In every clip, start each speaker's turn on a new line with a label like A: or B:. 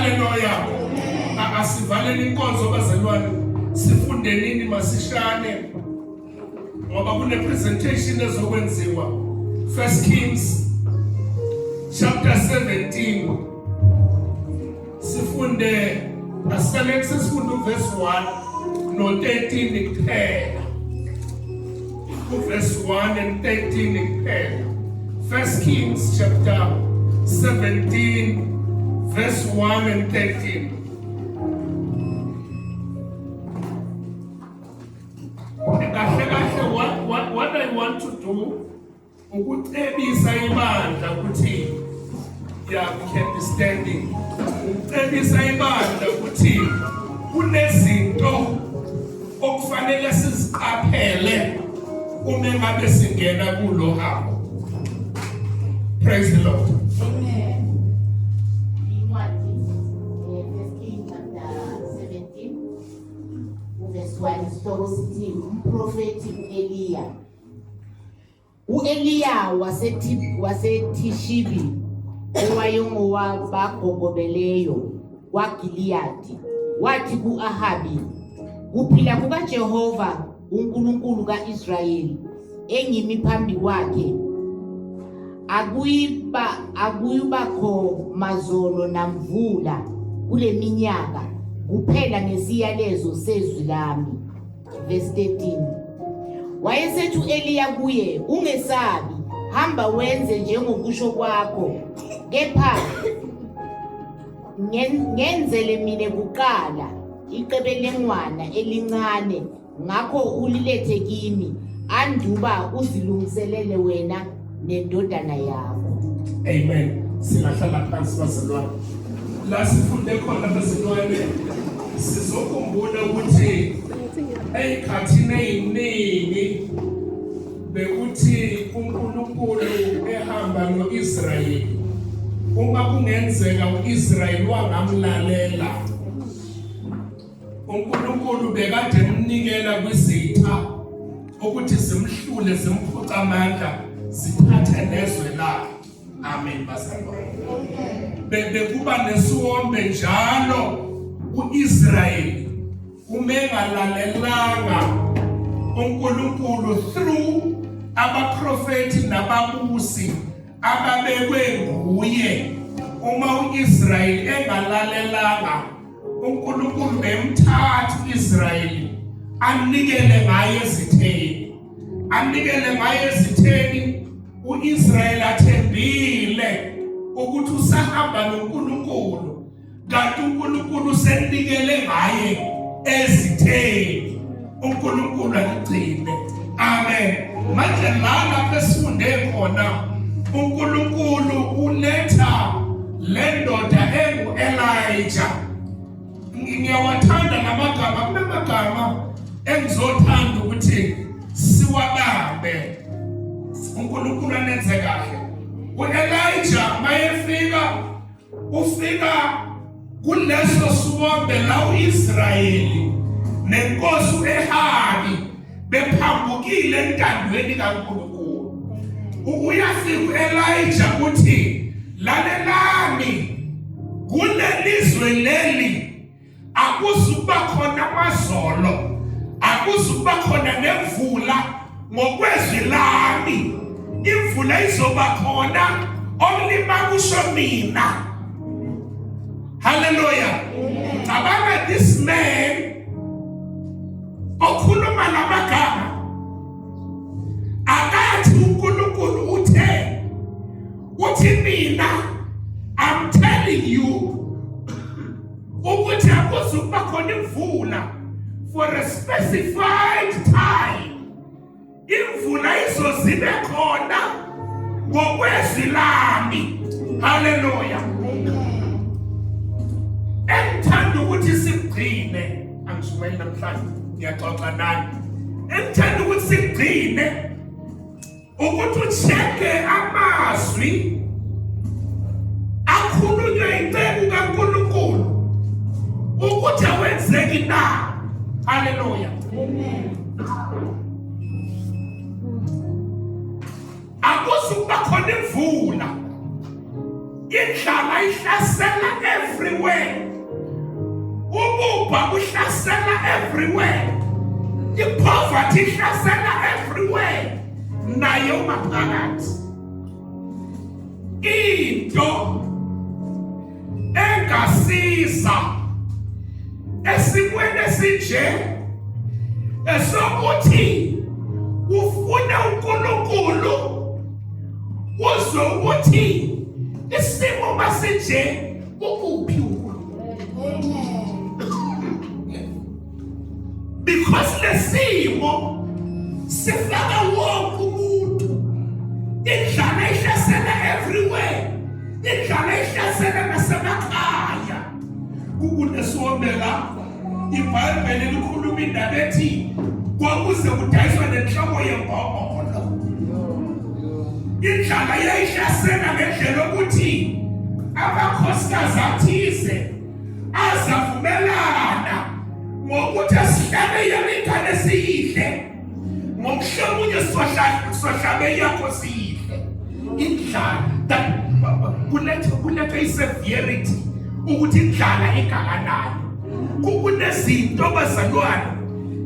A: Hallelujah. Asivaleni inkonzo bazalwane. Sifunde nini masishane? Ngoba kune presentation ezokwenziwa. 1 Kings chapter 17. Sifunde asifanele sifunde verse 1 no 13 kuphela. Verse 1 and 13 kuphela. 1 Kings chapter 17 verse 1 and 13. What I want to do ukucebisa ibandla ukuthi we can be standing. Ukucebisa ibandla ukuthi kunezinto okufanele siziqaphele uma ngabe singena kulo hambo. Praise the Lord.
B: Amen. First Kings chapter 17, verse 1, isihloko sithi umprofeti u-Eliya. U-Eliya waseThishibi owayengowabagogobeleyo kwaGiliyadi wathi ku-Ahabi, kuphila kukaJehova uNkulunkulu ka-Israyeli engimi phambi kwakhe, akuyubakho mazolo namvula kule minyaka kuphela ngesiyalezo sezwi lami. Verse 13. Wayesethi u-Eliya kuye, ungesabi, hamba wenze njengokusho kwakho, kepha ngenzele mine kuqala iqebelengwana elincane, ngakho ulilethe kimi, anduba uzilungiselele wena nendodana yakho.
A: Amen. Singahlala phansi bazalwane. La sifunde khona bazalwane, sizokhumbula ukuthi eyikhathini eyiningi bekuthi uNkulunkulu ehamba noIsrayeli. Uma kungenzeka uIsrayeli wangamlalela, uNkulunkulu bekade emnikela kwizitha ukuthi zimhlule zimphuca amandla sithathe nezwe lakhe. Amen bazalwane. Bekuba nesiwombe njalo uIsrayeli umengalalelanga uNkulunkulu through abaprofeti nababusi ababekwe nguye. Uma uIsrayeli engalalelanga, uNkulunkulu bemthatha uIsrayeli anikele ngaye ezitheni. Anikele ngaye ezitheni. U-Israyeli athembile ukuthi usahamba noNkulunkulu, kanti uNkulunkulu usenikele ngaye ezitheni. uNkulunkulu aligcine. Amen. Manje lapho esifunde khona uNkulunkulu uletha le ndoda engu-Elijah. Ngiyawathanda namagama, kunamagama engizothanda ukuthi siwabambe. uNkulunkulu anenze kahle. U-Elijah ufika kuleso siwombe la u-Israyeli nenkosi u-Ahabi bephambukile entandweni kaNkulunkulu. Uyafika u-Elijah uthi, lalelani, kulelizwe leli akuzuba khona amazolo, akuzuba khona nemvula ngokwezwi lami. Imvula izoba khona only makusho mina. Hallelujah. Cabanga this man okhuluma lamagama akathi uNkulunkulu uthi mina, I'm telling you ukuthi akuzuba khona imvula for a specified time. Imvula izozibe khona ngokwezwi lami. Hallelujah. Engithanda ukuthi sigcine, angishumeli namhlanje ngiyaxoxa nani. Engithanda ukuthi sigcine ukuthi ucheke amazwi akhulunywa incebo kaNkulunkulu ukuthi awenzeki na. Hallelujah. Amen. Akuzuba khona imvula, indlala ihlasela everywhere. Ubumba buhlasela everywhere. I-poverty ihlasela everywhere. Naye umaphakathi. Into engasiza esimweni esinje esokuthi ufune uNkulunkulu uzwe ukuthi isimo masinje ukuphi uNkulunkulu. Because lesimo sifaka wonke umuntu. Indlala ihlasela everywhere. Indlala ihlasela nasemakhaya. Kunesomela iBhayibheli likhuluma indaba ethi kwakuze kudayiswa nenhlobo yembongolo. Indlala yayihlasela ngendlela yokuthi amakhosikazi athize azavumelana ngokuthi asihlabe yamingane esiyihle ngomhlomunye sohlabe yakho siyihle. Indlala kuletha iseverity ukuthi indlala engakanani. Kunezinto bazalwane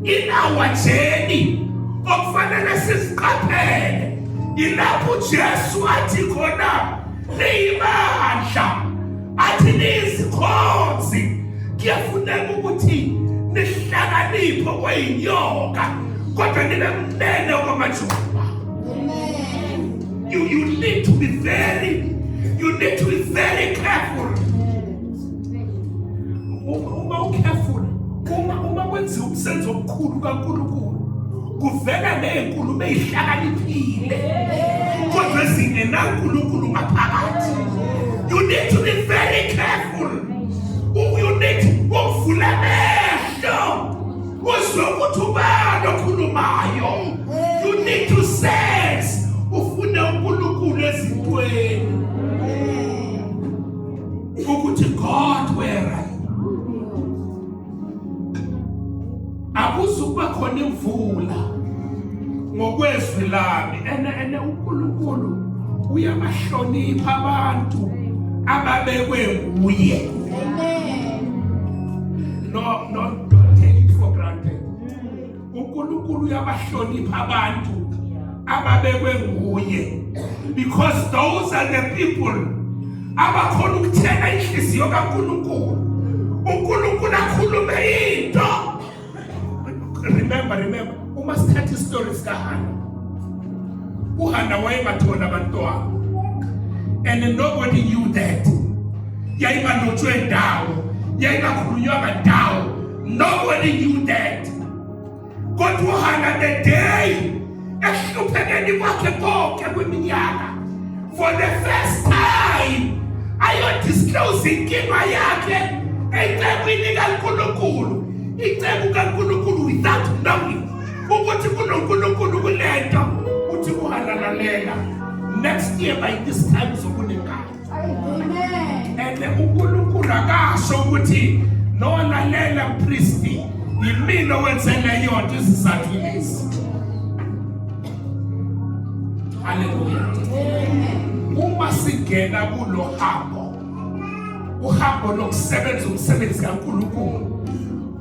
A: in our journey okufanele siziqaphele. Ilapho uJesu athi khona liyibandla athi nizikhonzi kuyafuneka ukuthi nihlakaniphe kweyinyoka kodwa nibe mnene kwamajuba. You need to be very careful. Uma careful, uma kwenziwa umsebenzi omkhulu kaNkulunkulu kuvela nezinkulumo ezihlakaniphile kodwa ezingenaNkulunkulu ngaphakathi. You need to be very careful. You need ukuvula amehlo uzwe ukuthi ubani okhulumayo. You need to sense ufune uNkulunkulu ezintweni ukuthi God where are you? Akuzukuba khona imvula ngokwezwi lami ene uNkulunkulu uyabahlonipha abantu ababekwe nguye. No, don't take it for granted. uNkulunkulu uyabahlonipha abantu ababekwe nguye because those are the people abakhona ukuthenga inhliziyo kaNkulunkulu. uNkulunkulu akhulume into. Remember, uma sithatha istories kaHana. uHana wayengathona abantwana and nobody knew that. Yayingalotshwe ndawo, yayingakhulunywanga ndawo. Nobody knew that. Kodwa uHana the day ehluphekeni kwakhe konke kweminyaka for the first time ayodisclose inkinga yakhe ecebwini kaNkulunkulu. Icebo kaNkulunkulu without knowing ukuthi kunoNkulunkulu kulento uthi kuhalalalela next year by this time uzokunengane. And uNkulunkulu akasho ukuthi nolalela mpristi yimina wenzela yonke izizathu lezi. Hallelujah. Uma singena kulo uhambo lokusebenza umsebenzi kaNkulunkulu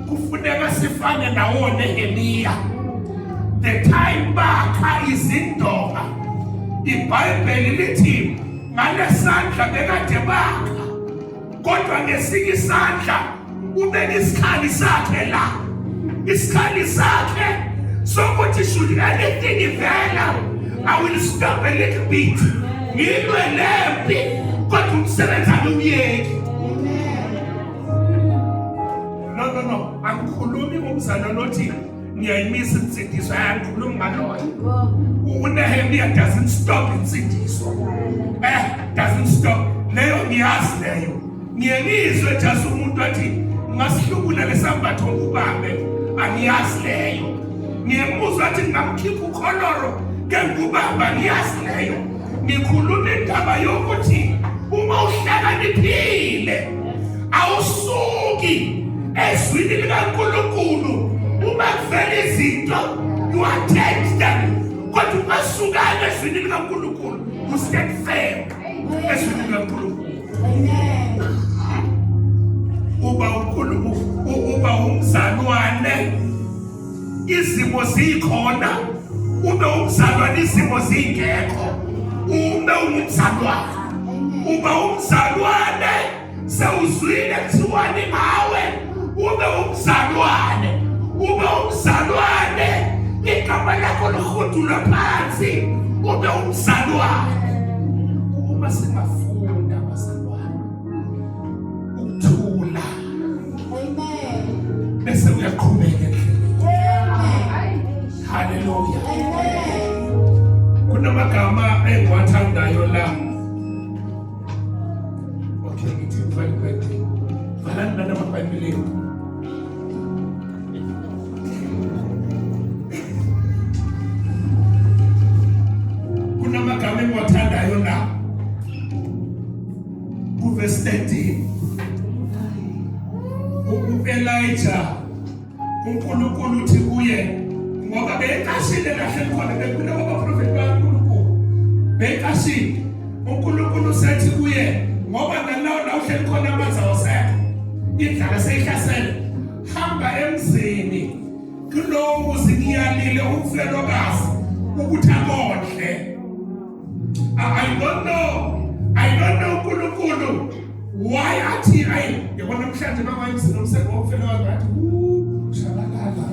A: kufuneka sifane nawo Nehemiya. The time bakha izindonga iBhayibheli lithi ngalesandla bekade bakha kodwa ngesinye isandla ubeka isikhali sakhe la. Isikhali sakhe sokuthi should anything ivela I will stop a little bit. Ngilwe lempi kodwa umsebenzi awuyeki. No. Angikhulumi ngomzana nothi ngiyayimisa insindiso. Angikhulumi ngaloyo. uNehemiya doesn't stop insindiso. Doesn't stop. Leyo ngiyazi leyo. Ngiyemizwe just umuntu athi ngasihlubula lesambatho ngubambe. Angiyazi leyo. Ngiyemuzwa athi ngamkhipha ukholoro ke ngubamba. Ngiyazi leyo. Ngikhuluma indaba yokuthi uma uhlakaniphile awusuki ezwini likaNkulunkulu. Uma kuvela izinto you attend them. Kodwa ungasukanga ezwini likaNkulunkulu. You stand firm ezwini likaNkulunkulu. Uba uNkulunkulu uba izimo zikhona, ube umzalwane izimo zingekho, ube umzalwane. Uba umzalwane sewuzwile kuthiwani ngawe, ube umzalwane. Ube umzalwane igama lakho lihudulwe phansi, ube umzalwane. Uma singafunda abazalwane ukuthula, bese uyaqhubeka endleleni. Haleluya. Kunamagama engiwathandayo la. Okay, ngithi ufake valani nana maBhayibhelini. Kunamagama engiwathandayo la. Verse 13. U-Elijah uNkulunkulu uthi kuye, ngoba beyiqashile kahle khona bephila kwabaprofeti bakaNkulunkulu. Beyiqashile. uNkulunkulu usethi kuye, ngoba nalawo la uhleli khona amanzi awusekho, indlala seyihlasele, hamba emzini kulowo muzi ngiyalile umfelokazi ukuthi akondle. I don't know uNkulunkulu why athi yabona namhlanje mangayizina umsebenzi womfelokazi bathi shabalala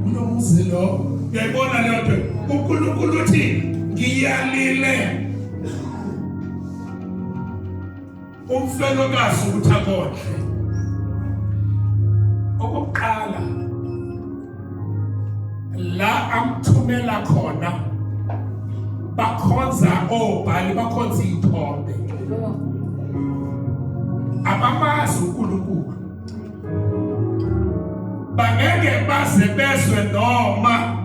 A: unomuzi lo. Uyayibona leyo nto. uNkulunkulu uthi ngiyalile umfelokazi ukuthi akondle. Okokuqala la amthumela khona bakhonza obhali, bakhonza iy'thombe, abamazi uNkulunkulu. Bangeke baze bezwe noma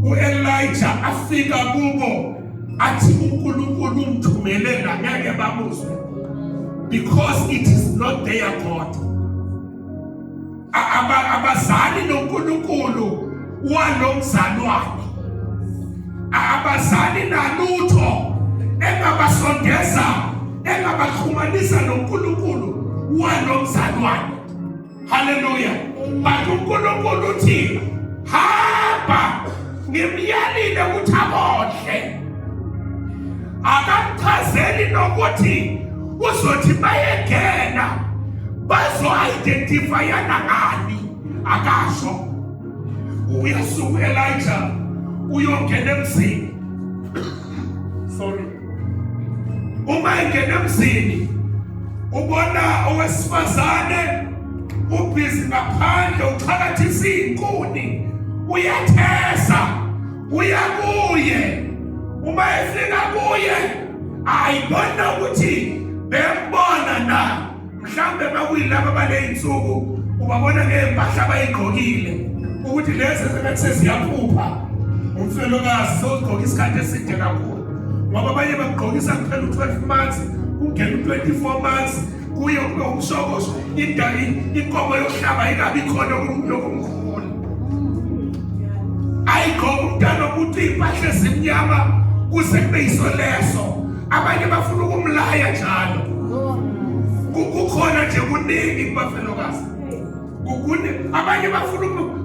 A: u-Elijah afika kubo athi uNkulunkulu umthumele la, ngeke bamuzwe, because it is not their God. Abazali noNkulunkulu walomzalwane, abazali nalutho engabasondeza, engabaxhumanisa noNkulunkulu walomzalwane. Haleluya. But uNkulunkulu uthi hamba, ngimyalile ukuthi akondle. Akamchazeli nokuthi uzothi bayengena bazo-identifyana ngani, akasho. Uyasuka Elijah uyongena emzini. Sorry. Uma engena emzini ubona owesifazane ubhizi ngaphandle uxhakathisa iy'nkuni, uyatheza, uyakuye. Uma efika kuye ayibona ukuthi bembona na, mhlambe bakuyilaba baley'nsuku ubabona ngey'mpahla abayigqokile ukuthi lezi seziyaphupha. Umfelokazi sewugqoka isikhathi eside kakhulu, ngoba abanye bakugqokisa kuphela u-12 months, kungena u-24 months, kuye kube umshokosho, inkomo yokuhlaba ingabi khona yokumkhulu. Ayigqoka umntana womuntu iy'mpahla ezimnyama kuze kube yisoleso. Abanye bafuna ukumlaya njalo. Kukhona nje kuningi kubafelokazi. Abanye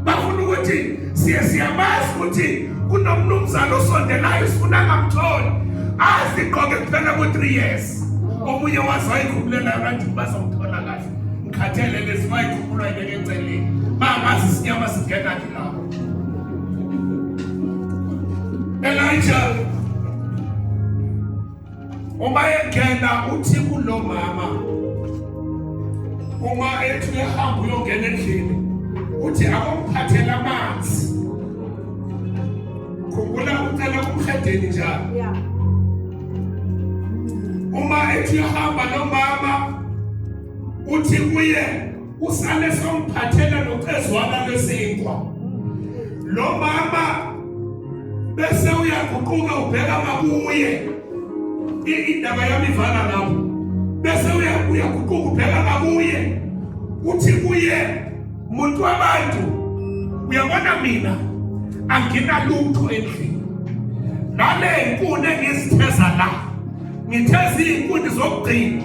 A: bafuna ukuthi siyamazi ukuthi kunomnumzana osondelayo sifuna ngamtholi, azigqoke kuphela ku-3 years. Omunye wazi wayikhubulela abantu bazomthola kahle, ngikhathele lezi wayikhubulwa ibeke eceleni, bangazi isinyama singenaphi lapho. Elijah uma engena uthi kulo mama, uma ethi uyahamba uyongena endlini, uthi akomphathela amanzi. Khumbula ucela kumhedeni njalo. Uma ethi uyahamba nomama, uthi kuye usale somphathela noqezwana lwesinkwa. Lo mama bese uyaguquka ubheka makuye, indaba yami ivala lapho. Bese uyaguquka ubheka makuye, uthi kuye, muntu wabantu, uyabona mina anginalutho endlini. Nale inkuni engizitheza la, ngitheza iy'nkuni zokugcina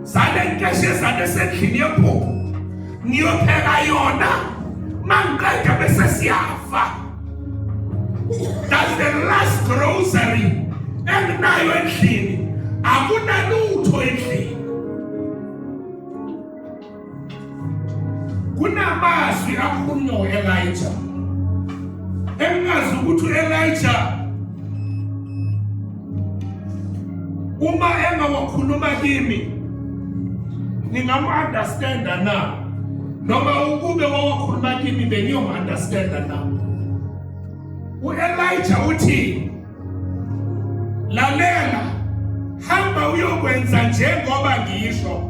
A: zale nkeshe zane sendlini yempuphu, ngiyopheka yona Mangiqeda bese siyafa. That's the last grocery enginayo endlini. Akunalutho endlini. Kunamazwi akhulunywa u-Elijah. Engazi ukuthi u-Elijah uma engawakhuluma kimi ngingamu-understanda na, noma ukube wawakhuluma kimi bengiyomu-understanda na. U-Elijah uthi, lalela, hamba uyokwenza njengoba ngisho.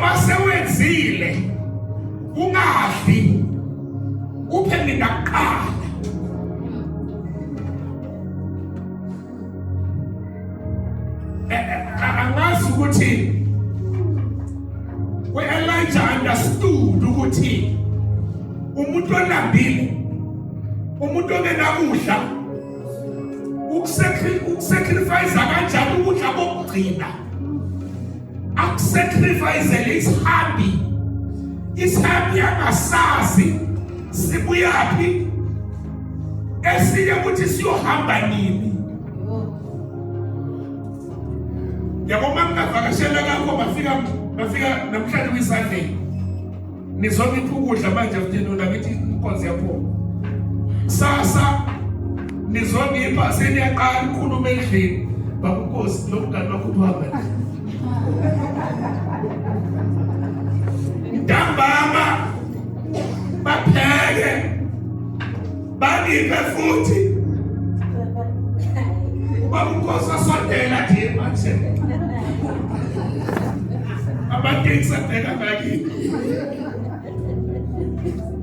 A: Mase wenzile ungadli uphe mina kuqala. Angazi ukuthi u-Elijah understood ukuthi umuntu olambile, umuntu ongenakudla, ukusacrifice kanjani ukudla kokugcina, akusacrifice isihambi angasazi sibuyaphi, esinye ukuthi siyohamba nini. Yabo mangavakashela kakho bafika namhlanje kwiSunday nizongipha ukudla manje mdinona ngithi inkonzo yakho sasa nizongipha seniyaqala ukukhuluma endlini babuNkosi lo mngani wakho uhamba ntambama bapheke baniphe futhi babuNkosi asondela nje manje abatekisi abheka ngakithi.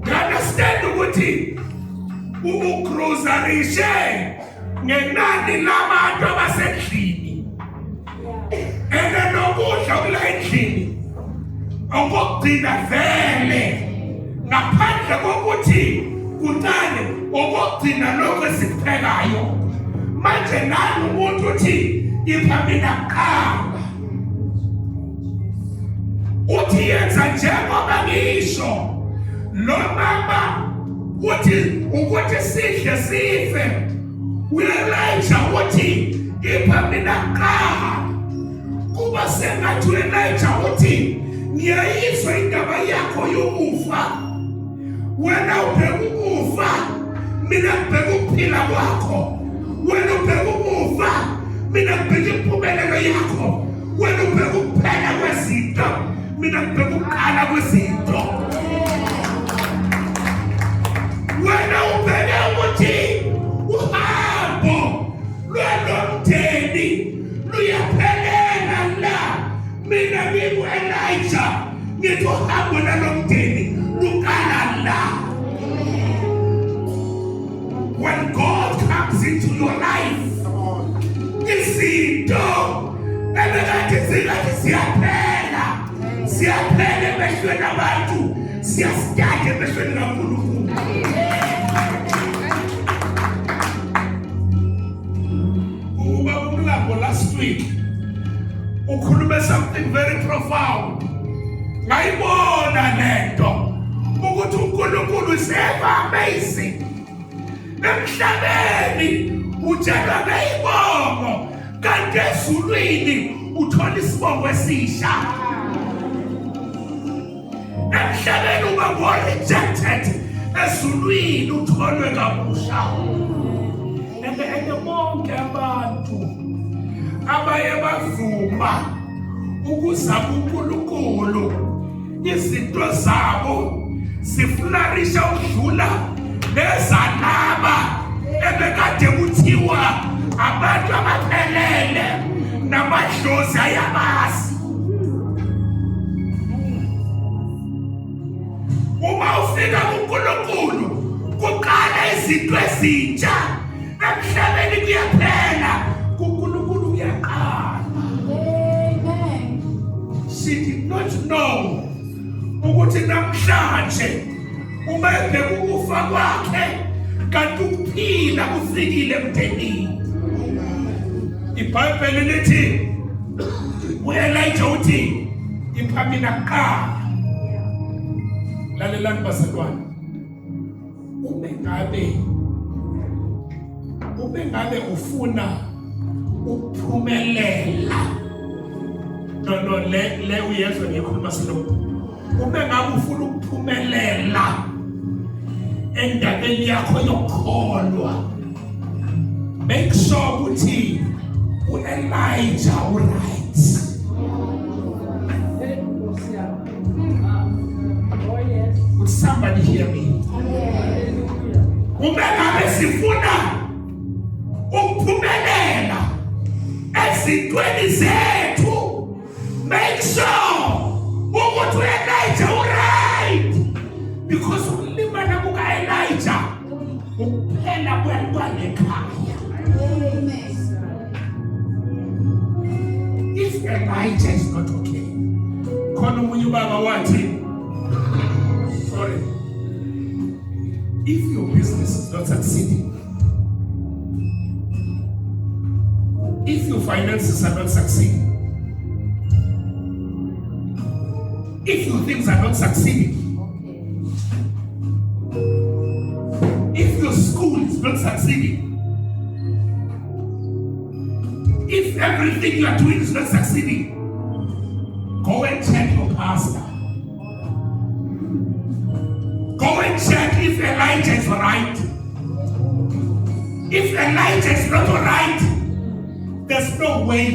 A: Understand ukuthi ukugrocerishe ngenani labantu abasendlini nokudla okula endlini okugcina vele ngaphandle kokuthi kuncane okugcina lokho esikuphekayo. Manje nani umuntu uthi ipha mina kuqala, uthi yenza njengoba ngisho. Lo mama uthi ukuthi sidle sife, u-Elijah uthi ipha mina kuqala. Kuba sengathi u-Elijah uthi ngiyayizwa indaba yakho yokufa, wena ubheka ukufa, mina ngibheka ukuphila kwakho. Wena ubheka ukufa, mina ngibheka impumelelo yakho. Wena ubheka ukuphela kwezinto, mina ngibheka ukuqala kwezinto. Wena ubheka ukuthi uhambo lwalomndeni luyaphelela la, mina ngingu-Elijah ngithi uhambo lwalomndeni luqala la. When God comes into your life, izinto ebekade zingathi siyaphela emehlweni abantu, siyasithatha emehlweni kaNkulunkulu. Ubaba uMlambo last week ukhulume something very profound. Ngayibona lento ukuthi uNkulunkulu is ever amazing. Emhlabeni utshelwa ngeyibongo, kanti ezulwini uthola isibongo esisha. Emhlabeni uba ngo-rejected, ezulwini utholwe kabusha. And bonke abantu abaye bavuma ukuzama uNkulunkulu, izinto zabo ziflourisha ukudlula nezalaba ebekade kuthiwa abantu abaphelele namadlozi ayabazi. Uma ufika kuNkulunkulu kuqala izinto ezintsha emhlabeni, kuyaphela kuNkulunkulu kuyaqala. Amen. She did not know ukuthi namhlanje uma ebheka ukufa kwakhe kanti ukuphila kufikile emndenini. IBhayibheli lithi u-Elijah uthi ipha mina kuqala. lalelani bazalwane, ube ngabe ufuna ukuphumelela, no le uyezwa ngikhuluma siloko, ube ngabe ufuna ukuphumelela endabeni yakho yokukholwa, make sure ukuthi u-Elijah right. Would somebody hear me? Ube ngabe sifuna ukuphumelela ezintweni zethu, make sure ukuthi u-Elijah right, because ukulimala kuka-Elijah ukuphela kwentwana ekhaya. If Elijah is not okay, khona umunye ubaba wathi, sorry, if your business is not succeeding, if your finances are not succeeding, if your things are not succeeding, if your school is not succeeding, if everything you are doing is not succeeding, go and check your pastor. Go and check if Elijah is alright. If Elijah is not alright, there's no way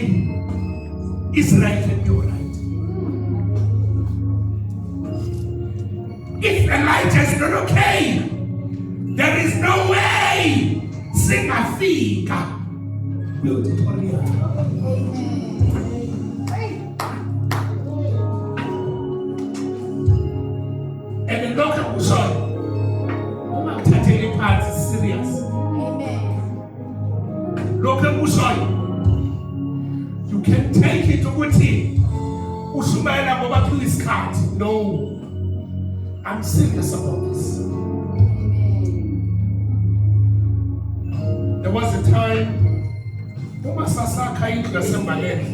A: Israel can be alright. If Elijah is not okay, there is no way singafika kwi-auditorium. And the local kushoyo uma kuthathele phansi serious. Local kushoyo, you can take it ukuthi ushumayela ngoba kuyisikhathi. No, I'm serious about this. There was a time uma sasakha indlu yaseMbalele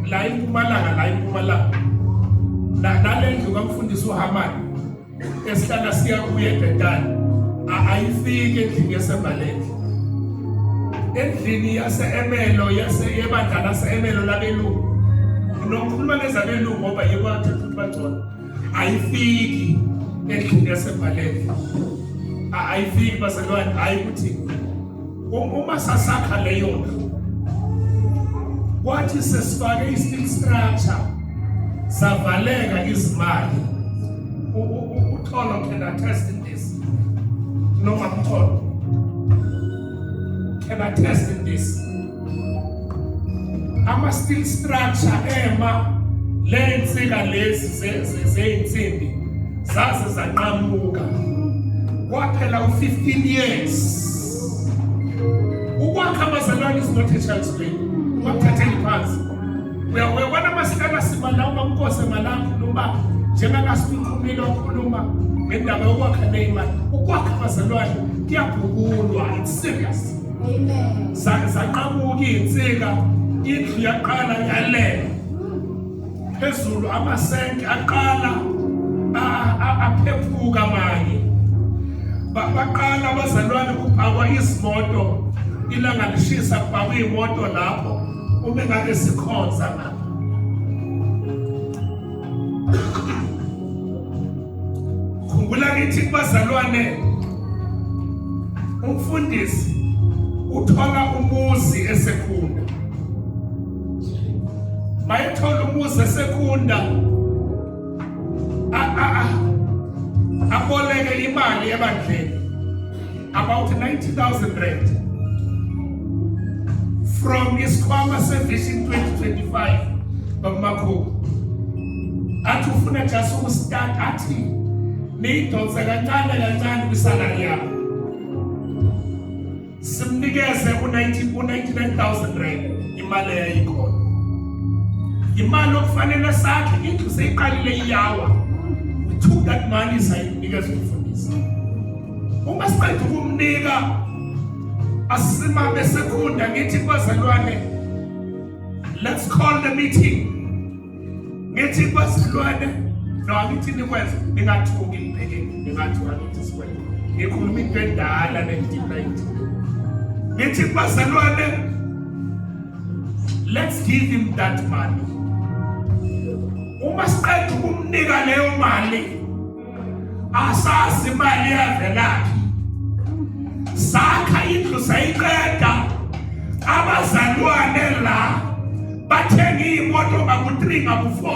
A: la eMpumalanga nale ndlu kamfundisi uHamani esihlala siyabuya eBhetani ayifiki endlini yaseMbalele, endlini yase-Emelo yebandla lase-Emelo labelungu. Nokukhuluma ngezabelungu ngoba yikwathetha ukuthi bangcono, ayifiki endlini yaseMbalele, ayifiki bazalwane. Hayi ukuthi uma sasakha leyo ndlu kwathi sesifake i-steel structure savaleka izimali. Utholo can attest in this. Noma Utholo can attest in this. Ama-steel structure lensika lezi zey'nsimbi zaze zanqamuka. Kwaphela u-15 years. Ukwakha abazalwane is not a child's play. Wakuthathela phansi. Uyabona masihlala simala uMamkhosi emalapha noma njengangasikhulumile okhuluma ngendaba yokwakha leyimali. Ukwakha abazalwane kuyabhukulwa, it's serious. Amen. Zanqamuka iy'nsika, indlu yaqala yalela. Phezulu amasenke aqala aphephuka manje. Baqala abazalwane kuphakwa izimoto, ilanga lishisa kuphakwa iy'moto lapho ube ngabe sikhonza ngapha. Khumbula ngithi kubazalwane, umfundisi uthola umuzi eSekunda. Mayethola umuzi eSekunda, aboleke imali ebandleni about 90,000 rand from isikhwama seVision 2025 bakumakhubu. Athi ufuna just ukustart, athi niyidonse kancane kwisalari yakho, simnikeze u-99,000 rand imali eyayikhona. Imali okufanele sakhe indlu seyiqalile iyawa. We took that money sayinikeza umfundisi. Uma siqeda ukumnika asimame eSekunda, ngithi bazalwane, let's call the meeting. Ngithi bazalwane, No, angithi nikwenza ningathuki nibhekeni, ningathuka ngithi sikwenza. Ngikhuluma into endala ne-debate. Ngithi bazalwane, let's give him that money. Uma siqeda ukumnika leyo mali, asazi imali yavelaphi. Sakha indlu sayiqeda, abazalwane la bathenga imoto ngaku-3 ngaku-4.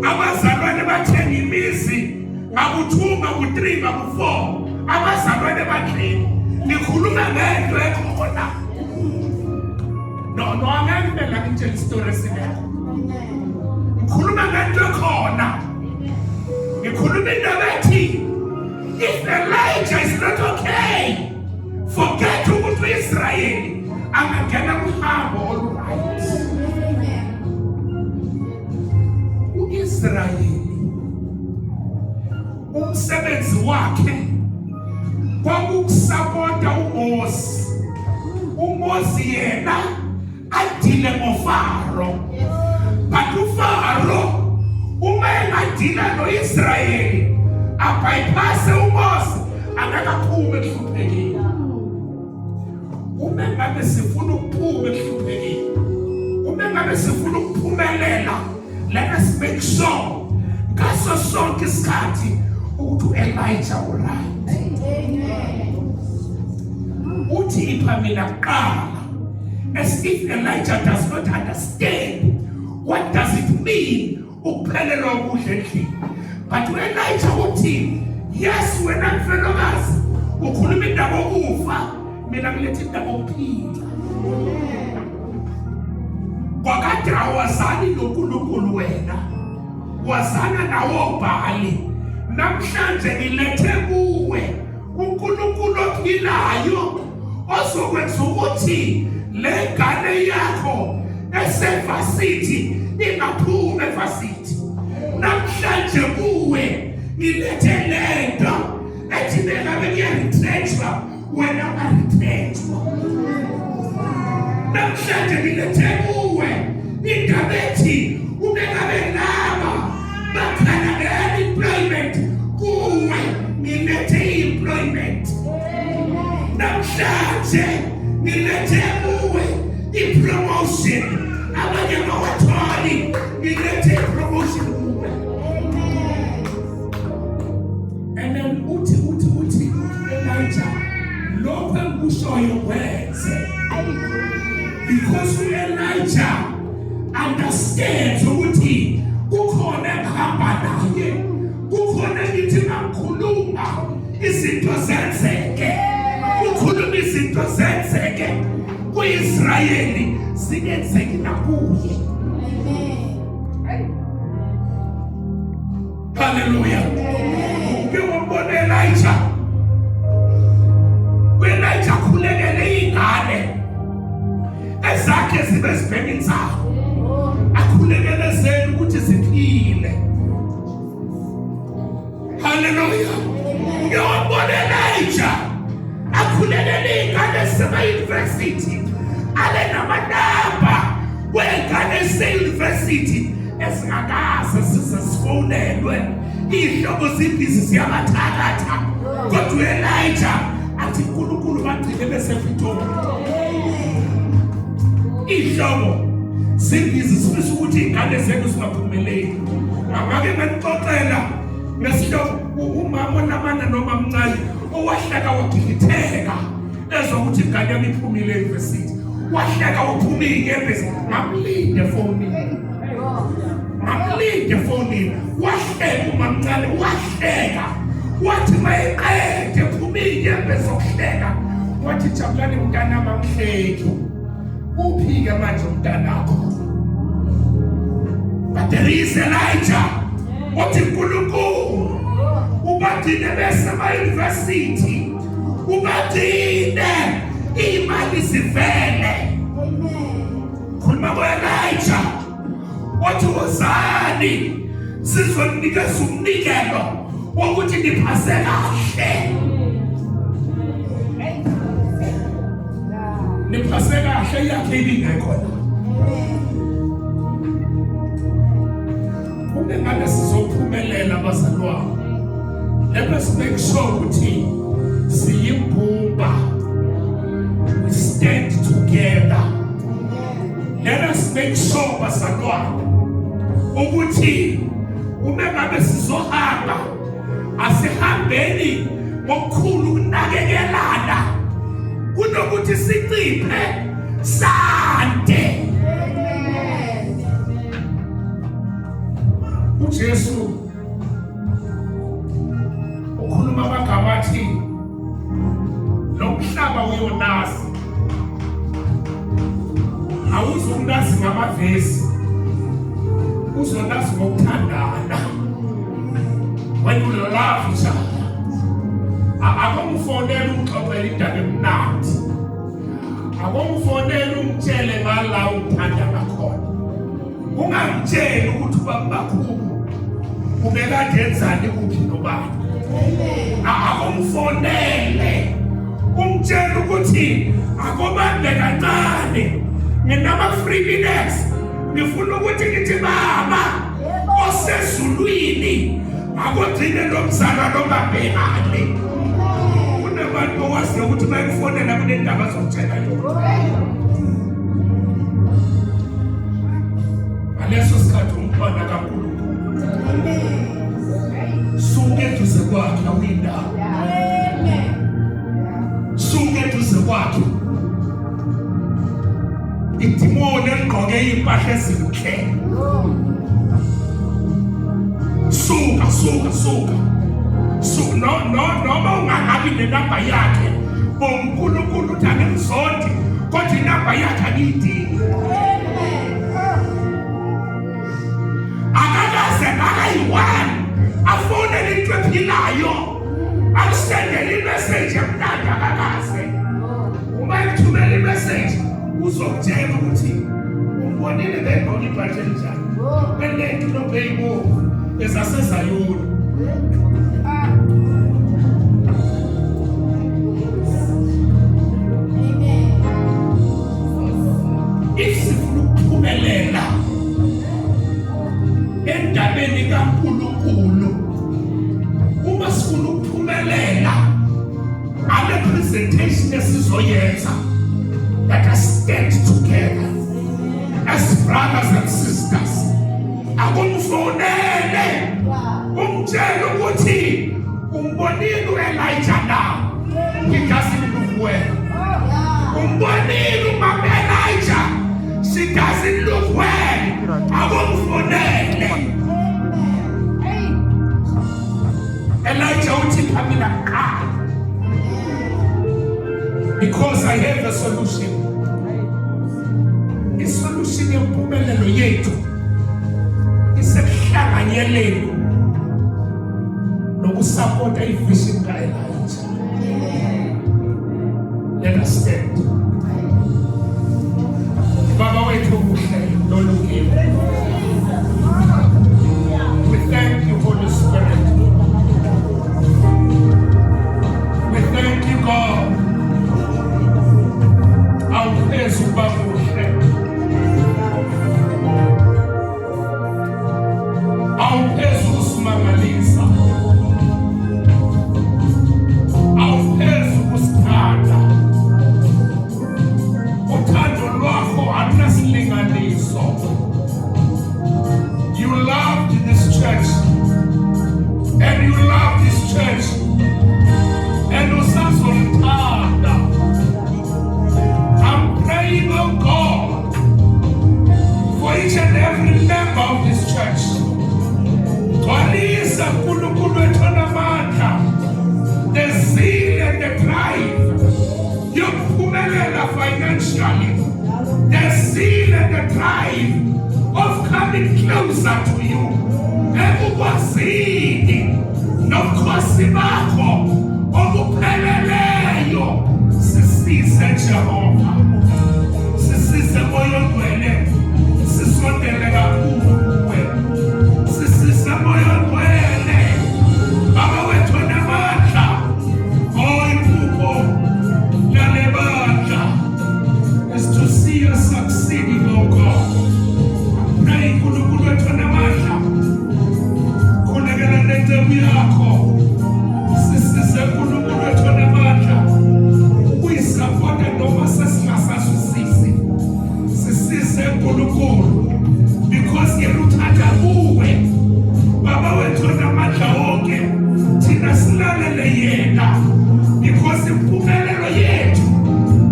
A: Abazalwane bathenga imizi ngaku-2 ngaku-3 ngaku-4. Abazalwane bathini nikhuluma ngento ekhona. No, angeke nibe la ngitshela isitori esingekho. Ngikhuluma ngento ekhona. Ngikhuluma indaba ethi if Elijah is not okay, forget ukuthi uIsrayeli angangena kuhambo olu-right. U-Israyeli umsebenzi wakhe kwakukusapota uMosi. uMosi yena adile ngoFaro, but uFaro uma engadila no-Israyeli abypasse uMosi angakaphume ekuhluphekeni. Uma ngabe sifuna ukuphuma ekuhluphekeni, uma ngabe sifuna ukuphumelela, let us make sure ngaso sonke isikhathi ukuthi u-Elijah uright. Uthi iphamela kuqala, as if Elijah does not understand what does it mean ukuphelelwa ukudla endlini. But u-Elijah uthi, yes, wena mfelokazi ukhuluma indaba yokufa, mina ngilethe indaba yokuphila. Kwakade awazani noNkulunkulu wena, wazana nawo Bhali. Namhlanje nilethe kuwe uNkulunkulu ophilayo ozokwenza ukuthi le ngane yakho esevasithi ingaphuma evasithi. Namhlanje kuwe nilethe lento ethi nengabe kuyaretrenchwa wena ungaretrenchwa. Namhlanje nilethe kuwe indaba ethi ubengabe laba bakhala nge-employment, kuwe nilethe i-employment. Namhlanje nilethe kuwe i-promotion, abanye abawatholi nilethe i-promotion kuwe. And then uthi Elijah, lokho engikushoyo kwenze. Because u-Elijah understands ukuthi kukhona engihamba naye, kukhona ngithi ngakhuluma izinto zenzeke, ukhuluma izinto zenzeke ku-Israyeli zingenzeki nakuye. Hallelujah. Ngiyobona Elijah khulekele ingane ezakhe zibe zibheke inzalo, akhulekele zenu ukuthi ziphile. Hallelujah. Ngiyobona Elijah akhulekele ingane zema-university, ale namanamba wengane eze-university ezingakaze zizesifonelwe, ihlobo zibhizi ziyamathakatha. Kodwa u-Elijah athi uNkulunkulu bagcine besePitori. Ihlobo zibhizi sifisa ukuthi iy'ngane zenu zingaphumeleli. Angake nganixoxela ngesihlobo umama onamana noma mncane owahleka wagigitheka ezokuthi ingane yami iphumile e-university. Wahleka waphuma iy'nyembezi, ngamlinde efonini, wahleka umamncane, wahleka. Wathi mayeqede ephuma iy'nyembezi zokuhleka, wathi Jabulani mntanami angihleki, uphi-ke manje umntanakho? But there is Elijah othi uNkulunkulu ubagcine besema-university, ubagcine iy'mali zivele. Khuluma ngo-Elijah othi wozani sizoninikeza umnikelo wokuthi niphase kahle. Niphase kahle yakhe ibingekhona. engabe sizophumelela bazalwane. Let us make sure ukuthi siyimbumba. We stand together. Let us make sure bazalwane ukuthi uma ngabe sizohamba asihambeni ngokukhulu ukunakekelana kunokuthi siciphe sande. uJesu ukhuluma amagama athi lo mhlaba uyonazi, awuzonazi ngamavesi, uzonazi ngokuthandana. When you love each other, akumfonela umxoxela indaba emnandi, akumfonela umtshele ngala uthanda ngakhona, ungamtsheli ukuthi babakhulu ubekade enzani kuphi nobani. Akumfonele umtshele ukuthi akubambe kancane, nginama-free minutes, ngifuna ukuthi ngithi baba osezulwini akugcine lo mzalwane ongabhekani. Kunabantu owaziyo ukuthi bayifonela kunendaba azokutshela yona. Ngaleso sikhathi umntwana kaNkulunkulu suke eduze kwakhe awuyindawo, suke eduze kwakhe. Idimoni eligqoke impahla ezinhle, suka noma ungangabi nenamba yakhe, uNkulunkulu uthi angimzondi kodwa inamba yakhe angiyidingi. Akakaze akayi-one afonele into ephilayo, akusendele imessage emnandi. Akakaze uma ekuthumela imessage uzokutshela ukuthi umbonile bengqola ibhathi elinjani belento nobheyimovu ezasezayoni. Isifuna ukuphumelela endabeni kaNkulunkulu, uma sifuna ukuphumelela ale presentation esizoyenza, let us stand together as brothers and sisters. Akumfonele umtshele ukuthi umbonile uElijah now, he doesn't look well. Umbonile umama Elijah, she doesn't look well. Akumfonele. Elijah uthi phamina kuqala, because I have a solution. Isolution yempumelelo yethu isekuhlanganyeleni nokusapota ivision kaElijah. Let us stand. Baba wethu muhle nolungile, we thank you, Holy Spirit. We thank you, God. Awuphezu babuhle, awuphezu usimangalisa, awuphezu kusithanda. Uthando lwakho alunasilinganiso. You loved this church, and you love this church, and usazolithanda. I'm praying, oh God, for each and every member of this church. Gcwalisa uNkulunkulu wethu namandla, the zeal and the drive yokuphumelela financially, the zeal and the drive of coming closer to you, ekukwazini nobukhosi bakho obupheleleyo. Sisize Jehova, sisize moyo ngcwele, sisondele kakhulu kuwe, sisize moyo ngcwele. Baba wethu namandla, iphupho lale bandla is to see us succeeding, oh God. Pray uNkulunkulu wethu namandla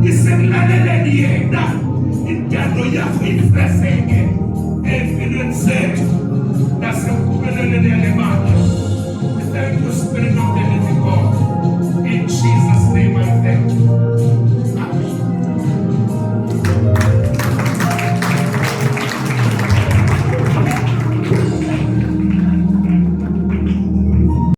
A: isekulaleleni yena intando yakho ifezeke empilweni zethu nasempumelelweni yale mali. We thank you, Spirit of the living God.